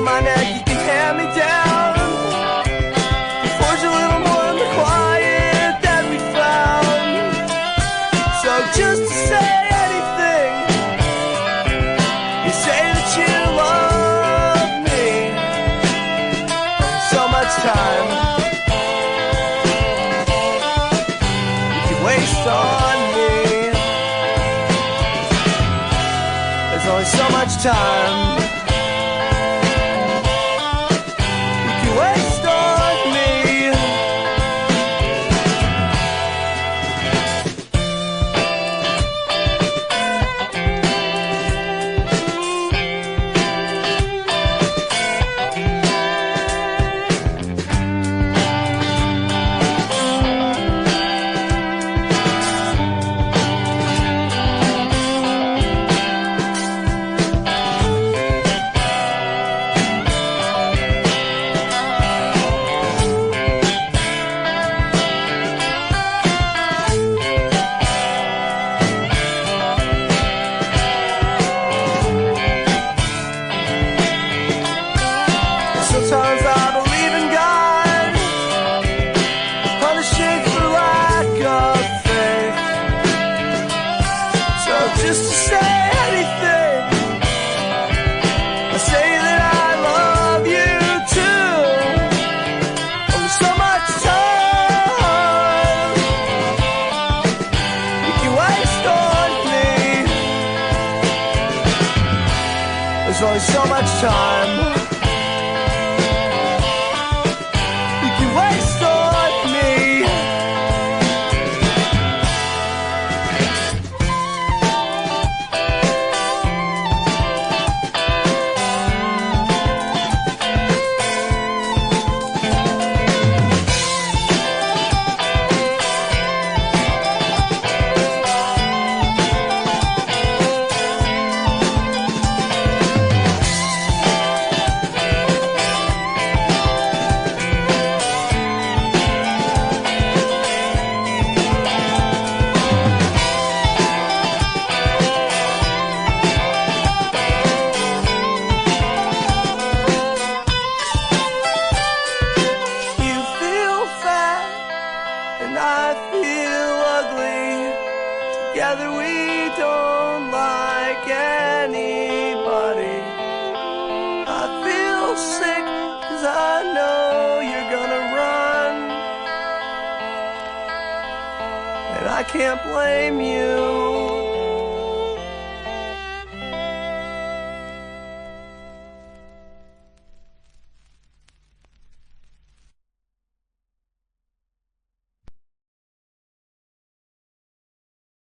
my neck, you can hand me down. Forge a little more in the quiet that we found. So just to say anything, you say that you love me. So much time you can waste on me. There's only so much time you can waste on me. Sometimes I believe in God, punishing for lack of faith. So just to say anything, I say that I love you too. Only so much time you can waste on me. There's only so much time waste on me. I feel ugly. Together we don't like anybody. I feel sick 'cause I know you're gonna run, and I can't blame you.